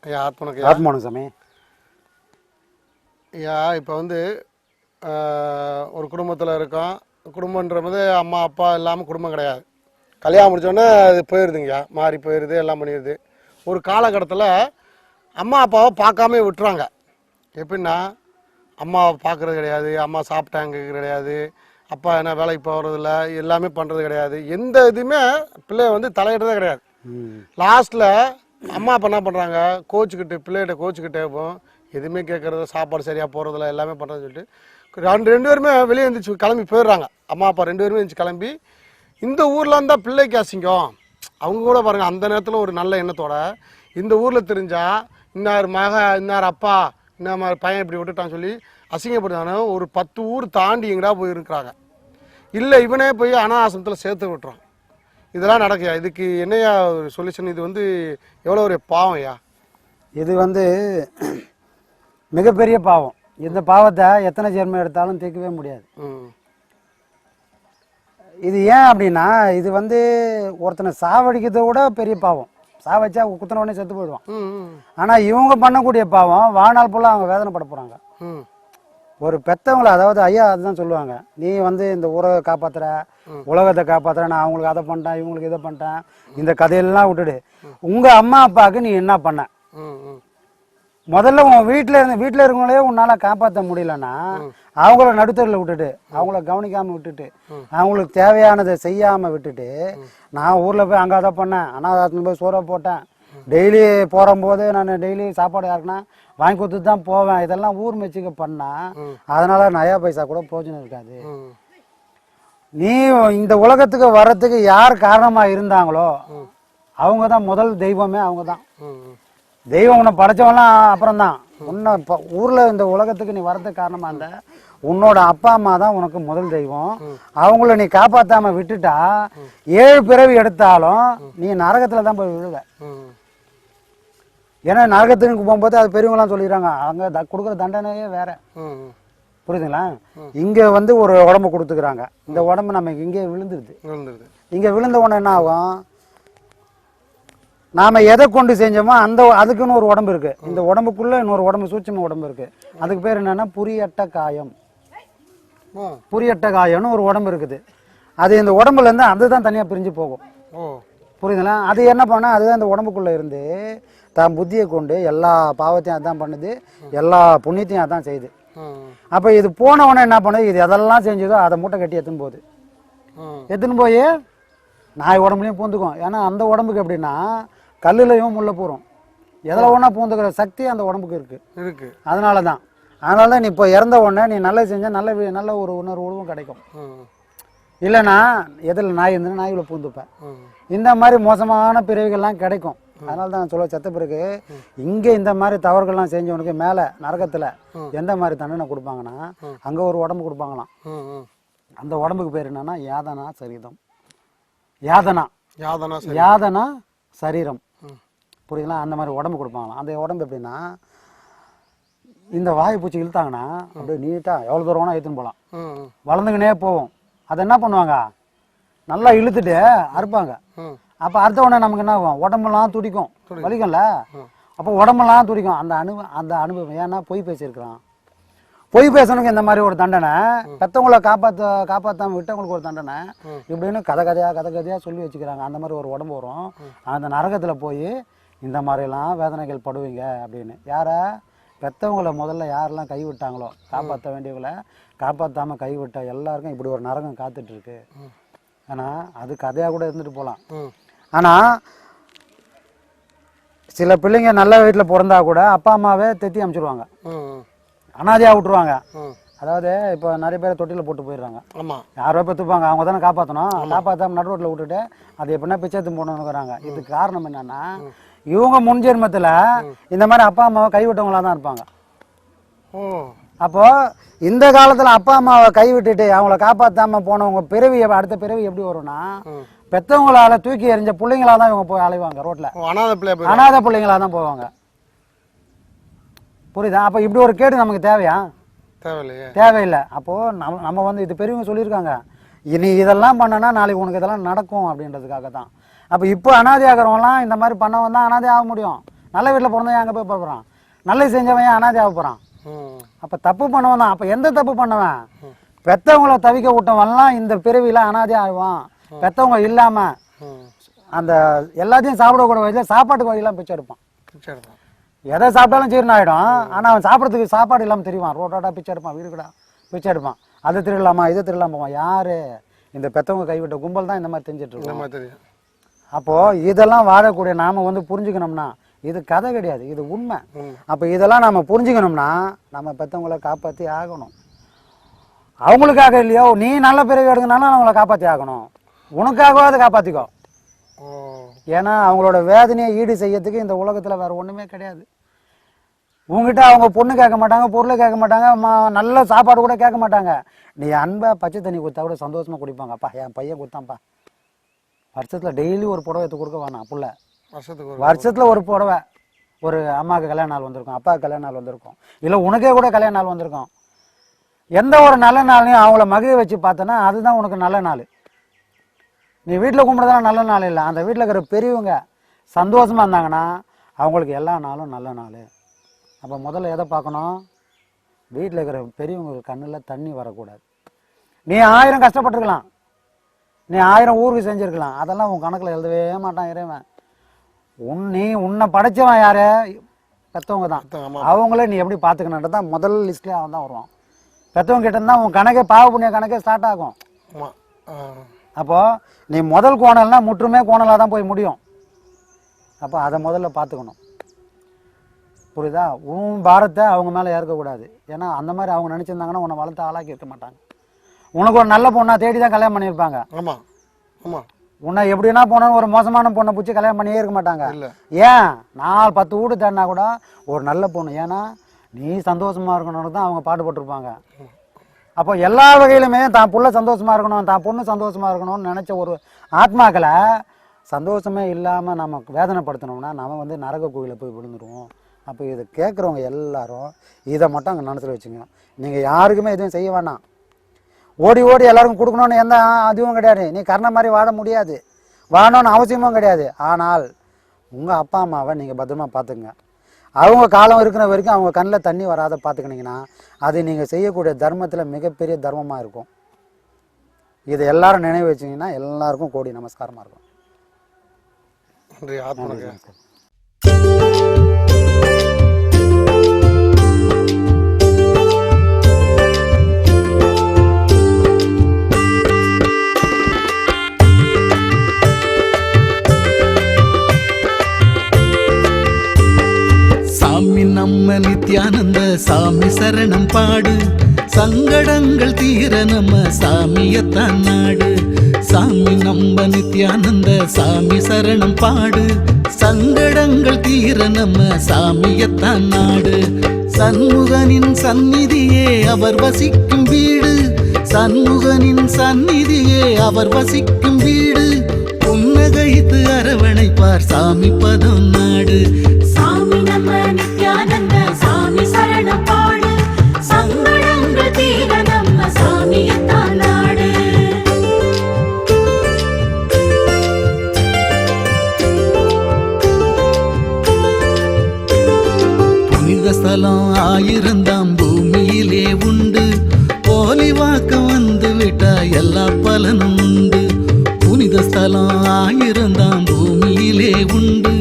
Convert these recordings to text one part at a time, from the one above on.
ஐயா ஆத்மனுக்கு சாமி. ஐயா இப்போ வந்து ஒரு குடும்பத்தில் இருக்கோம். குடும்பன்ற போது அம்மா அப்பா இல்லாமல் குடும்பம் கிடையாது. கல்யாணம் முடித்தோடனே அது போயிடுதுங்கய்யா, மாறி போயிடுது, எல்லாம் பண்ணிடுது. ஒரு காலகட்டத்தில் அம்மா அப்பாவை பார்க்காம விட்டுறாங்க. எப்படின்னா அம்மாவை பார்க்குறது கிடையாது, அம்மா சாப்பிட்டாங்க கிடையாது, அப்பா என்ன வேலைக்கு போகிறதில்ல, எல்லாமே பண்ணுறது கிடையாது. எந்த இதுவுமே பிள்ளைய வந்து தலையிடுறதே கிடையாது. லாஸ்ட்டில் அம்மா அப்பா என்ன பண்ணுறாங்க, கோச்சுக்கிட்டு பிள்ளைகிட்ட கோச்சுக்கிட்டே போகும், எதுவுமே கேட்குறது, சாப்பாடு சரியாக போகிறதில்ல, எல்லாமே பண்ணுறதுன்னு சொல்லிட்டு ரெண்டு பேருமே வெளியே எழுந்திரிச்சு கிளம்பி போயிடுறாங்க. அம்மா அப்பா ரெண்டு பேருமே எழுந்திரிச்சு கிளம்பி இந்த ஊரில் இருந்தால் பிள்ளைக்கு அசிங்கம். அவங்க கூட பாருங்கள், அந்த நேரத்தில் ஒரு நல்ல எண்ணத்தோட இந்த ஊரில் தெரிஞ்சால் இன்னார் இன்னார் அப்பா இந்த மாதிரி பையன் இப்படி விட்டுட்டான்னு சொல்லி அசிங்கப்படுத்தானே ஒரு 10 ஊர் தாண்டி எங்கடா போய் இருக்கிறாங்க. இல்லை இவனே போய் அனாதாசிரமத்தில் சேர்த்து விட்டுறான். இதெல்லாம் நடக்குயா? இதுக்கு என்னையா சொல்யூஷன்? இது வந்து எவ்வளோ ஒரு பாவம் ஐயா? இது வந்து மிகப்பெரிய பாவம். இந்த பாவத்தை எத்தனை ஜென்மம் எடுத்தாலும் தீர்க்கவே முடியாது. இது ஏன் அப்படின்னா, இது வந்து ஒருத்தனை சாவடிக்கிறத விட பெரிய பாவம். சாவச்சா குத்தன உடனே செத்து போயிடுவான். ஆனால் இவங்க பண்ணக்கூடிய பாவம் வாழ்நாள் போல அவங்க வேதனைப்பட போகிறாங்க. ஒரு பெற்றவங்களை, அதாவது ஐயா அதுதான் சொல்லுவாங்க, நீ வந்து இந்த ஊரை காப்பாற்றுற, உலகத்தை காப்பாற்றுற, நான் அவங்களுக்கு அதை பண்ணிட்டேன், இவங்களுக்கு இதை பண்ணிட்டேன், இந்த கதையெல்லாம் விட்டுடு. உங்கள் அம்மா அப்பாவுக்கு நீ என்ன பண்ண? முதல்ல உன் வீட்டில் இருக்கவங்களே உன்னால் காப்பாற்ற முடியலன்னா அவங்கள நடுத்தரில் விட்டுட்டு, அவங்கள கவனிக்காமல் விட்டுட்டு, அவங்களுக்கு தேவையானதை செய்யாமல் விட்டுட்டு, நான் ஊரில் போய் அங்கே அதை பண்ணேன், அனாதாரத்தில் போய் சோறை போட்டேன், டெய்லி போகும்போது நான் டெய்லி சாப்பாடு யாருக்குன்னா வாங்கி கொடுத்துட்டு தான் போவேன், இதெல்லாம் ஊர் மெச்சிக்க பண்ணால் அதனால நயா பைசா கூட பிரயோஜனம் இருக்காது. நீ இந்த உலகத்துக்கு வர்றதுக்கு யார் காரணமாக இருந்தாங்களோ அவங்க தான் முதல் தெய்வமே. அவங்க தான் தெய்வம். உன்னை படைச்சவெல்லாம் அப்புறம்தான். உன்னை ஊரில் இந்த உலகத்துக்கு நீ வர்றதுக்கு காரணமாக இருந்த உன்னோட அப்பா அம்மா தான் உனக்கு முதல் தெய்வம். அவங்கள நீ காப்பாற்றாமல் விட்டுட்டா 7 பிறவி எடுத்தாலும் நீ நரகத்தில் தான் போய் விழுவ. ஏன்னா நரகத்துக்கு போகும்போது அது பெரியவங்களாம் சொல்லிடுறாங்க, அங்கே கொடுக்குற தண்டனையே வேற. புரியுதுங்களா? இங்கே வந்து ஒரு உடம்பு கொடுத்துக்கிறாங்க, இந்த உடம்பு நமக்கு இங்கே விழுந்துருது. இங்கே விழுந்த உடனே என்ன ஆகும்? நாம் எதை கொண்டு செஞ்சோமோ அதுக்குன்னு ஒரு உடம்பு இருக்குது. இந்த உடம்புக்குள்ளே இன்னொரு உடம்பு, சூட்சும உடம்பு இருக்குது. அதுக்கு பேர் என்னென்னா புரியட்ட காயம். புரியட்ட காயம்னு ஒரு உடம்பு இருக்குது. அது இந்த உடம்புலேருந்து அதுதான் தனியாக பிரிஞ்சு போகும். புரியுதுங்களா? அது என்ன பண்ணால் அதுதான் இந்த உடம்புக்குள்ளே இருந்து தான் புத்தியை கொண்டு எல்லா பாவத்தையும் அதான் பண்ணுது, எல்லா புண்ணியத்தையும் அதான் செய்யுது. அப்போ இது போனவொடனே என்ன பண்ணுது? இது எதெல்லாம் செஞ்சதோ அதை மூட்டை கட்டி எடுத்துன்னு போகுது. எடுத்துன்னு போய் நாய் உடம்புலையும் பூந்துக்கும். ஏன்னா அந்த உடம்புக்கு எப்படின்னா கல்லுலையும் முள்ள போகிறோம், எதில் ஒன்றா பூந்துக்கிற சக்தி அந்த உடம்புக்கு இருக்கு. அதனால தான் நீ இப்போ இறந்த உடனே நீ நல்லது செஞ்சால் நல்ல ஒரு உணர்வும் கிடைக்கும். இல்லைன்னா எதில் நாய் இருந்துன்னா நாய்களை பூந்துப்பேன். இந்த மாதிரி மோசமான பிறவிகள்லாம் கிடைக்கும். அதனால தான் நான் சொல்ல, செத்த பிறகு இங்கே இந்த மாதிரி தவறுகள்லாம் செஞ்சவனுக்கு மேலே நரகத்தில் எந்த மாதிரி தண்டனை கொடுப்பாங்கன்னா அங்கே ஒரு உடம்பு கொடுப்பாங்களாம். அந்த உடம்புக்கு பேர் என்னன்னா யாதனா சரீரம். யாதனா சரீரம். புரியுதுங்களா? அந்த மாதிரி உடம்பு கொடுப்பாங்களாம். அந்த உடம்பு எப்படின்னா, இந்த வாயை பூச்சி இழுத்தாங்கன்னா அப்படியே நீட்டாக எவ்வளோ தூரம் வேணால் ஏற்றுன்னு போகலாம், வளர்ந்துக்கினே போவோம். அதை என்ன பண்ணுவாங்க, நல்லா இழுத்துட்டு அறுப்பாங்க. அப்போ அறுத்த உடனே நமக்கு என்ன ஆகும்? உடம்பெல்லாம் துடிக்கும், வலிக்கும்ல. அப்போ உடம்பெல்லாம் துடிக்கும். அந்த அனுபவம். ஏன்னா பொய் பேசியிருக்கிறான். பொய் பேசணுக்கு இந்த மாதிரி ஒரு தண்டனை, பெற்றவங்களை காப்பாற்றாமல் விட்டவங்களுக்கு ஒரு தண்டனை, இப்படின்னு கதையாக சொல்லி வச்சுக்கிறாங்க. அந்த மாதிரி ஒரு உடம்பு வரும். அந்த நரகத்தில் போய் இந்த மாதிரிலாம் வேதனைகள் படுவீங்க அப்படின்னு. யாரை? பெற்றவங்களை முதல்ல யாரெல்லாம் கைவிட்டாங்களோ, காப்பாற்ற வேண்டியவங்களை காப்பாற்றாமல் கைவிட்ட எல்லாருக்கும் இப்படி ஒரு நரகம் காத்துட்ருக்கு. ஆனால் அது கதையாக கூட இருந்துட்டு போகலாம். ஆனால் சில பிள்ளைங்க நல்ல வீட்டில் பிறந்தா கூட அப்பா அம்மாவே தெத்தி அனுப்பிச்சிடுவாங்க, அனாதையாக விட்டுருவாங்க. அதாவது இப்போ நிறைய பேர் தொட்டியில் போட்டு போயிடுறாங்க. யாரோ பெற்றுப்பாங்க, அவங்க தானே காப்பாற்றணும். காப்பாற்றாம நடு ரோட்டில் விட்டுட்டு அது எப்படின்னா பிச்சைத்து போடணுங்கிறாங்க. இதுக்கு காரணம் என்னன்னா, இவங்க முன் ஜென்மத்தில் இந்த மாதிரி அப்பா அம்மாவை கைவிட்டவங்களாக தான் இருப்பாங்க. அப்போ இந்த காலத்தில் அப்பா அம்மாவை கைவிட்டுட்டு அவங்கள காப்பாற்றாமல் போனவங்க பிறவி அடுத்த பிறவி எப்படி வரும்னா, பெற்றவங்களால தூக்கி எறிஞ்ச பிள்ளைங்களா தான் இவங்க போய் அலைவாங்க ரோட்டில். அனாதை பிள்ளைங்களா தான் போவாங்க. புரியுதா? அப்போ இப்படி ஒரு கேடு நமக்கு தேவையா? தேவையில்லை. அப்போது நம்ம வந்து இது பெரியவங்க சொல்லியிருக்காங்க, இனி இதெல்லாம் பண்ணனா நாளைக்கு உனக்கு இதெல்லாம் நடக்கும் அப்படின்றதுக்காக தான். அப்போ இப்போ அனாதை ஆகிறவங்களாம் இந்த மாதிரி பண்ணவன் தான் அனாதை ஆக முடியும். நல்ல வீட்டில் பிறந்தவன் அங்கே போய் போகிறான், நல்லது செஞ்சவன் அனாதையாக போகிறான். அப்போ தப்பு பண்ணவன் தான். அப்போ எந்த தப்பு பண்ணவன்? பெற்றவங்கள தவிக்க விட்டவன்லாம் இந்த பிறவியில் அனாதை ஆகுவான். பெற்றவங்க இல்லாமல் அந்த எல்லாத்தையும் சாப்பிடக்கூட வயதில் சாப்பாட்டுக்கு வழியெல்லாம் பிச்சை எடுப்பான். எதை சாப்பிட்டாலும் ஜீரணம் ஆகிடும். ஆனால் அவன் சாப்பிட்றதுக்கு சாப்பாடு இல்லாமல் தெரியுவான். ரோட்டோட்டா பிச்சை எடுப்பான், வீடு கூட பிச்சை எடுப்பான். அதை திருடலாமா இதை திருடலாம் போவான். யார்? இந்த பெற்றவங்க கைவிட்ட கும்பல் தான் இந்த மாதிரி தெரிஞ்சிட்டு இருக்கோம். அப்போது இதெல்லாம் வாழக்கூடிய நாம் வந்து புரிஞ்சுக்கணும்னா இது கதை கிடையாது, இது உண்மை. அப்போ இதெல்லாம் நம்ம புரிஞ்சுக்கணும்னா நம்ம பெற்றவங்களை காப்பாற்றி ஆகணும். அவங்களுக்காக இல்லையோ, நீ நல்ல பிறகு எடுக்கணும்னா அவங்கள காப்பாற்றி ஆகணும். உனக்காகவாது காப்பாற்றிக்கோ. ஏன்னா அவங்களோட வேதனையை ஈடு செய்யறதுக்கு இந்த உலகத்தில் வேறு ஒன்றுமே கிடையாது. உங்ககிட்ட அவங்க பொண்ணு கேட்க மாட்டாங்க, பொருளை கேட்க மாட்டாங்க, நல்ல சாப்பாடு கூட கேட்க மாட்டாங்க. நீ அன்பை பச்சை தண்ணி கொடுத்தா கூட சந்தோஷமாக குடிப்பாங்க. அப்பா என் பையன் கொடுத்தான்ப்பா, வருஷத்தில் டெய்லி ஒரு புடவை எடுத்து கொடுக்க வேணாம் புள்ள. வருஷத்தில் ஒரு புடவை, ஒரு அம்மாவுக்கு கல்யாண நாள் வந்திருக்கும், அப்பாவுக்கு கல்யாண நாள் வந்திருக்கும், இல்லை உனக்கே கூட கல்யாண நாள் வந்திருக்கும். எந்த ஒரு நல்ல நாளையும் அவங்கள மகிழ வச்சு பார்த்தோன்னா அதுதான் உனக்கு நல்ல நாள். நீ வீட்டில் கும்பிட்றதுலாம் நல்ல நாள் இல்லை. அந்த வீட்டில் இருக்கிற பெரியவங்க சந்தோஷமாக இருந்தாங்கன்னா அவங்களுக்கு எல்லா நாளும் நல்ல நாள். அப்போ முதல்ல எதை பார்க்கணும்? வீட்டில் இருக்கிற பெரியவங்க கண்ணில் தண்ணி வரக்கூடாது. நீ 1000 கஷ்டப்பட்டுருக்கலாம், நீ 1000 ஊருக்கு செஞ்சுருக்கலாம், அதெல்லாம் உன் கணக்கில் எழுதவே மாட்டான் இறைவன். நீ உன்னை படைச்சவன் யார்? பெற்றவங்க தான். அவங்களே நீ எப்படி பார்த்துக்கணுன்றது தான் முதல் லிஸ்ட்லேயே அவன் தான் வருவான். பெற்றவங்க கிட்ட இருந்தால் உன் கணக்கே பாவ புண்ணிய கணக்கே ஸ்டார்ட் ஆகும். அப்போது நீ முதல் கோணல்னா முற்றுமே கோணலாக தான் போய் முடியும். அப்போ அதை முதல்ல பார்த்துக்கணும். புரியுதா? உன் பாரத்தை அவங்க மேலே ஏற்கக்கூடாது. ஏன்னா அந்த மாதிரி அவங்க நினச்சிருந்தாங்கன்னா உன்னை வளர்த்து ஆளாக்கி இருக்க மாட்டாங்க. உனக்கு ஒரு நல்ல பொண்ணை தேடி தான் கல்யாணம் பண்ணியிருப்பாங்க. ஆமாம் ஆமாம். உன்னை எப்படின்னா போனாலும் ஒரு மோசமான பொண்ணை பிடிச்சி கல்யாணம் பண்ணியே இருக்க மாட்டாங்க. ஏன் 4-10 வீடு தேடினா கூட ஒரு நல்ல பொண்ணு, ஏன்னா நீ சந்தோஷமாக இருக்கணும்னு தான் அவங்க பாடுபட்டுருப்பாங்க. அப்போ எல்லா வகையிலுமே தான் புள்ள சந்தோஷமாக இருக்கணும், தான் பொண்ணு சந்தோஷமாக இருக்கணும்னு நினச்ச ஒரு ஆத்மாக்களை சந்தோஷமே இல்லாமல் நம்ம வேதனைப்படுத்தணும்னா நம்ம வந்து நரக கோயிலில் போய் விழுந்துருவோம். அப்போ இதை கேட்குறவங்க எல்லாரும் இதை மட்டும் அங்கே மனசில் வச்சுங்க. நீங்கள் யாருக்குமே எதுவும் செய்ய வேணாம். ஓடி ஓடி எல்லாருக்கும் கொடுக்கணும்னு எந்த அதுவும் கிடையாது. நீ கர்ண மாதிரி வாழ முடியாது, வாழணும்னு அவசியமும் கிடையாது. ஆனால் உங்கள் அப்பா அம்மாவை நீங்கள் பத்திரமா பார்த்துக்குங்க. அவங்க காலம் இருக்கிற வரைக்கும் அவங்க கண்ணில் தண்ணி வராத பார்த்துக்கினீங்கன்னா அது நீங்கள் செய்யக்கூடிய தர்மத்தில் மிகப்பெரிய தர்மமாக இருக்கும். இதை எல்லாரும் நினைவு வச்சிங்கன்னா எல்லாருக்கும் கோடி நமஸ்காரமாக இருக்கும். நன்றி. சாமி நம்ம நித்யானந்த சாமி சரணம் பாடு, சங்கடங்கள் தீர நம்ம சாமியத்தான் நாடு. சாமி நம்ம நித்யானந்த சாமி சரணம் பாடு, சங்கடங்கள் தீர நம்ம சாமியத்தான் நாடு. சண்முகனின் சந்நிதியே அவர் வசிக்கும் வீடு, சண்முகனின் சந்நிதியே அவர் வசிக்கும் வீடு. புன்னகைத்து அரவணைப்பார் சாமி பதம் நாடு. சாமி நம்ம நித்யானந்த சாமி சரணம் பாடு, சங்கடங்கள் தீர நம்ம சாமியத்தான் நாடு. புனித ஸ்தலம் 1000 பூமியிலே உண்டு, போலி வாக்க வந்து விட்டா எல்லா பலனும் உண்டு. புனித ஸ்தலம் 1000 பூமியிலே உண்டு,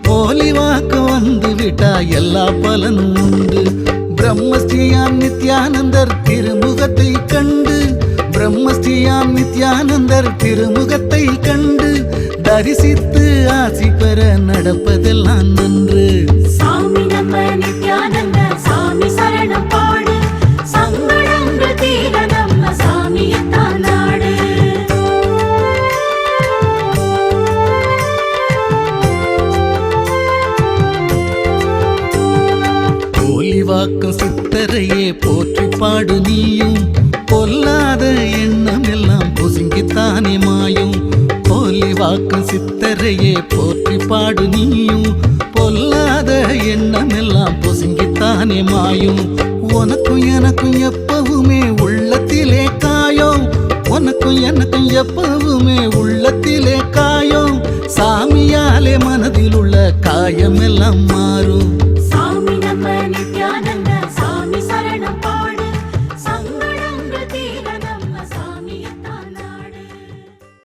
போலி வாக்க வந்து விட்டா எல்லா பலனும் உண்டு. பிரம்மஸ்ரீயாம் நித்யானந்தர் திருமுகத்தை கண்டு, பிரம்மஸ்ரீயாம் நித்யானந்தர் திருமுகத்தை கண்டு தரிசித்து ஆசி பெற நடப்பதெல்லாம் நன்று. சாமி நம்ம நித்யானந்த சாமி சரணம் பாடு, சங்கடங்கள் தீர நம்ம சாமியத்தான் நாடு. போலிவாக்கம் சித்தரையே போற்றி பாடு நீயும், பொல்லாத எண்ணம் எல்லாம் பொசுங்கித்தானே மாயும். போலிவாக்கம் சித்தரையே போற்றி பாடு நீயும், பொல்லாத எண்ணம் எல்லாம் பொசுங்கித்தானே மாயும். உனக்கும் எனக்கும் எப்பவுமே உள்ளத்திலே காயம், உனக்கும் எனக்கும் எப்பவுமே உள்ளத்திலே காயம். சாமியாலே மனதில் உள்ள காய காயமெல்லாம் மாறும்